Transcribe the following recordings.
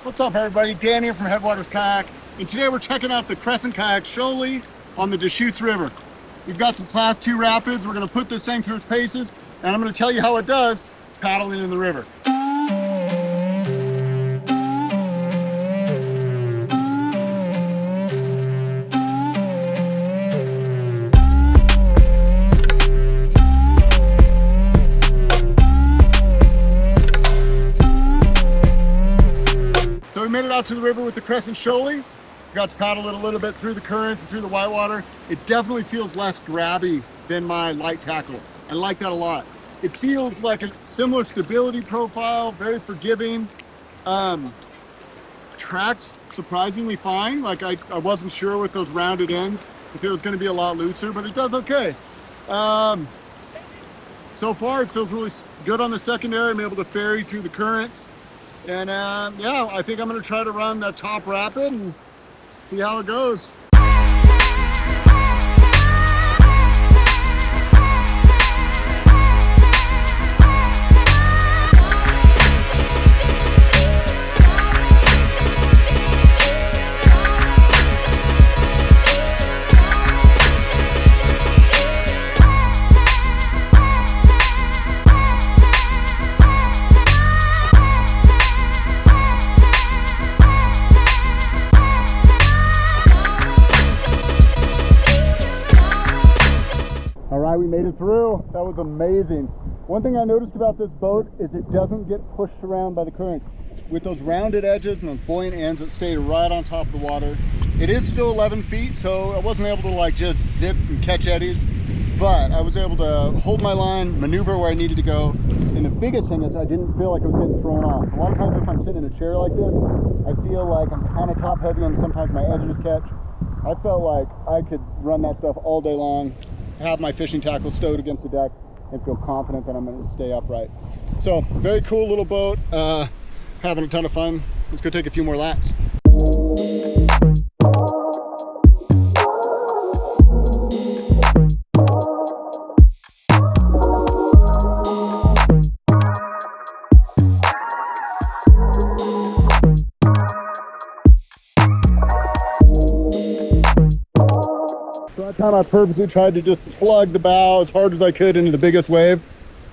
What's up, everybody? Dan here from Headwaters Kayak, and today we're checking out the Crescent Shoalie on the Deschutes River. We've got some Class 2 rapids. We're going to put this thing through its paces, and I'm going to tell you how it does paddling in the river. So we made it out to the river with the Crescent Shoalie. Got to paddle it a little bit through the currents and through the whitewater. It definitely feels less grabby than my light tackle. I like that a lot. It feels like a similar stability profile, very forgiving. Tracks surprisingly fine. Like I wasn't sure with those rounded ends if it was going to be a lot looser, but it does okay. So far it feels really good on the secondary. I'm able to ferry through the currents. And yeah, I think I'm going to try to run that top rapid and see how it goes. All right, we made it through. That was amazing. One thing I noticed about this boat is it doesn't get pushed around by the currents. With those rounded edges and those buoyant ends, it stayed right on top of the water. It is still 11 feet, so I wasn't able to like just zip and catch eddies, but I was able to hold my line, maneuver where I needed to go. And the biggest thing is I didn't feel like I was getting thrown off. A lot of times if I'm sitting in a chair like this, I feel like I'm kind of top heavy and sometimes my edges catch. I felt like I could run that stuff all day long, have my fishing tackle stowed against the deck, and feel confident that I'm going to stay upright. So very cool little boat, having a ton of fun. Let's go take a few more laps. That time I purposely tried to just plug the bow as hard as I could into the biggest wave,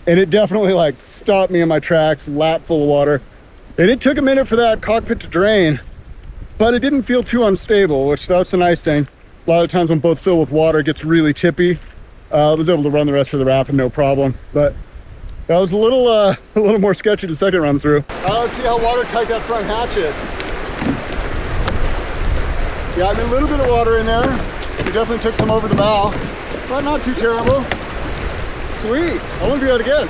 and it definitely like stopped me in my tracks, lap full of water. And it took a minute for that cockpit to drain, but it didn't feel too unstable, which that's the nice thing. A lot of times when boats fill with water, it gets really tippy. I was able to run the rest of the rapid no problem, but that was a little more sketchy the second run through. Let's see how watertight that front hatch is. Yeah, I mean, a little bit of water in there. We definitely took some over the bow, but not too terrible. Sweet, I want to do that again.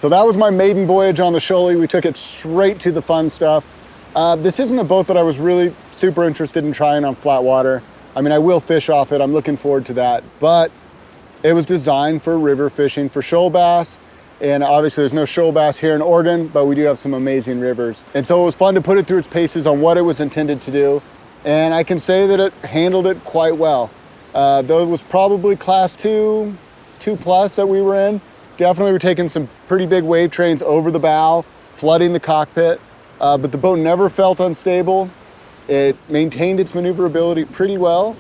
So that was my maiden voyage on the Shoalie. We took it straight to the fun stuff. This isn't a boat that I was really super interested in trying on flat water. I mean, I will fish off it. I'm looking forward to that. But it was designed for river fishing, for shoal bass. And obviously there's no shoal bass here in Oregon, but we do have some amazing rivers. And so it was fun to put it through its paces on what it was intended to do. And I can say that it handled it quite well. Though it was probably class 2 plus that we were in. Definitely we're taking some pretty big wave trains over the bow, flooding the cockpit, but the boat never felt unstable. It maintained its maneuverability pretty well.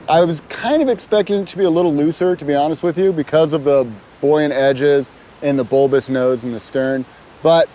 I was kind of expecting it to be a little looser, to be honest with you, because of the buoyant edges and the bulbous nose in the stern, but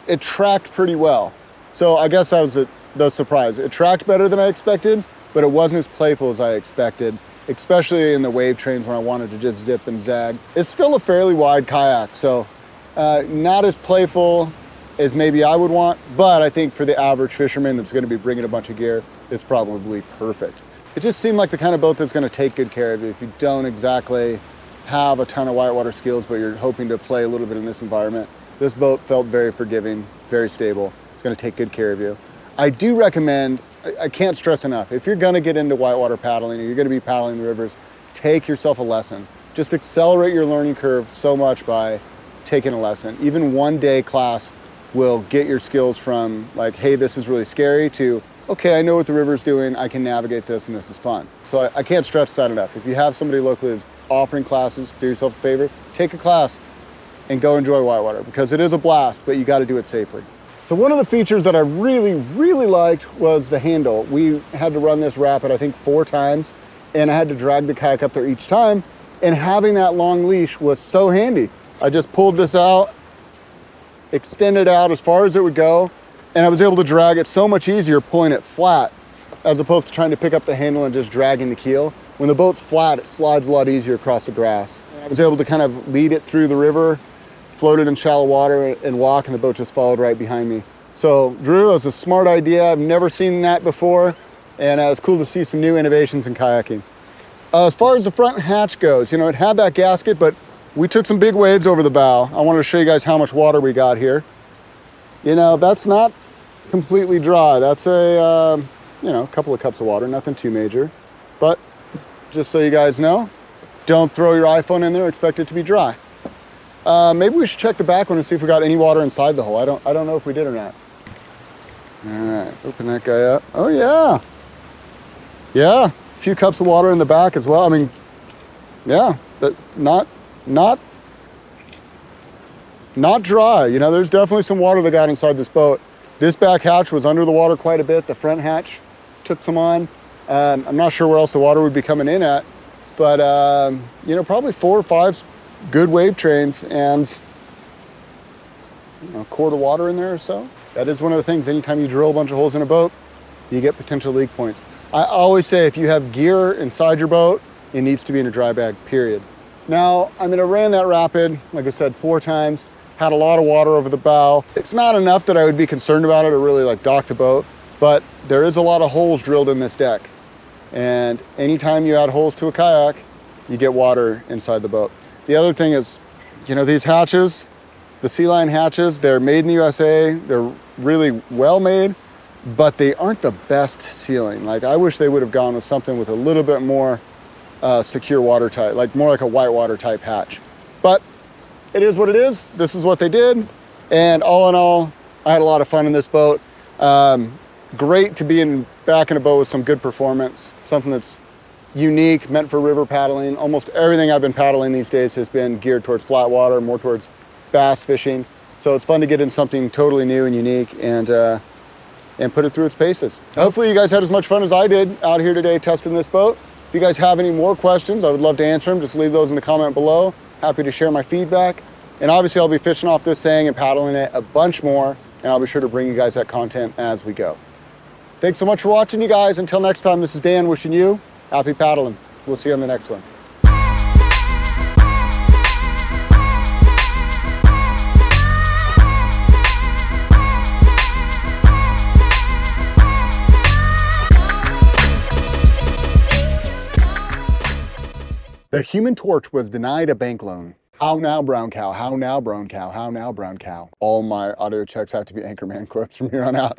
it tracked pretty well. So I guess that was the surprise. It tracked better than I expected, but it wasn't as playful as I expected, especially in the wave trains when I wanted to just zip and zag. It's still a fairly wide kayak, so not as playful as maybe I would want, but I think for the average fisherman that's gonna be bringing a bunch of gear, it's probably perfect. It just seemed like the kind of boat that's gonna take good care of you if you don't exactly have a ton of whitewater skills, but you're hoping to play a little bit in this environment. This boat felt very forgiving, very stable. It's gonna take good care of you. I do recommend, I can't stress enough, if you're gonna get into whitewater paddling or you're gonna be paddling the rivers, take yourself a lesson. Just accelerate your learning curve so much by taking a lesson. Even 1 day class will get your skills from like, hey, this is really scary, to, okay, I know what the river's doing, I can navigate this and this is fun. So I can't stress that enough. If you have somebody locally that's offering classes, do yourself a favor, take a class and go enjoy whitewater, because it is a blast, but you gotta do it safely. So one of the features that I really, really liked was the handle. We had to run this rapid, I think 4 times, and I had to drag the kayak up there each time, and having that long leash was so handy. I just pulled this out, extended out as far as it would go, and I was able to drag it so much easier pulling it flat, as opposed to trying to pick up the handle and just dragging the keel. When the boat's flat, it slides a lot easier across the grass. I was able to kind of lead it through the river, float it in shallow water and walk, and the boat just followed right behind me. So Drew, that was a smart idea. I've never seen that before, and it's cool to see some new innovations in kayaking. As far as the front hatch goes, you know, it had that gasket, but we took some big waves over the bow. I wanted to show you guys how much water we got here. You know, that's not completely dry. That's a, you know, a couple of cups of water, nothing too major. But just so you guys know, don't throw your iPhone in there, expect it to be dry. Maybe we should check the back one and see if we got any water inside the hole. I don't know if we did or not. All right, open that guy up. Oh yeah. Yeah, a few cups of water in the back as well. I mean, yeah, but not dry. You know, there's definitely some water that got inside this boat. This back hatch was under the water quite a bit. The front hatch took some on. I'm not sure where else the water would be coming in at, but you know, probably 4 or 5 good wave trains and, you know, a quart of water in there or so. That is one of the things, anytime you drill a bunch of holes in a boat, you get potential leak points. I always say if you have gear inside your boat, it needs to be in a dry bag, period. Now, I mean, I ran that rapid, like I said, 4 times, had a lot of water over the bow. It's not enough that I would be concerned about it or really like dock the boat, but there is a lot of holes drilled in this deck. And anytime you add holes to a kayak, you get water inside the boat. The other thing is, you know, these hatches, the Sea Lion hatches, they're made in the USA. They're really well made, but they aren't the best sealing. Like, I wish they would have gone with something with a little bit more secure watertight, like more like a whitewater type hatch. But it is what it is. This is what they did. And all in all, I had a lot of fun in this boat. Great to be back in a boat with some good performance, something that's unique, meant for river paddling. Almost everything I've been paddling these days has been geared towards flat water, more towards bass fishing. So it's fun to get in something totally new and unique and put it through its paces. Hopefully you guys had as much fun as I did out here today testing this boat. If you guys have any more questions, I would love to answer them. Just leave those in the comment below. Happy to share my feedback. And obviously I'll be fishing off this thing and paddling it a bunch more, and I'll be sure to bring you guys that content as we go. Thanks so much for watching, you guys. Until next time, this is Dan wishing you happy paddling. We'll see you on the next one. The Human Torch was denied a bank loan. How now, brown cow? How now, brown cow? How now, brown cow? All my audio checks have to be Anchorman quotes from here on out.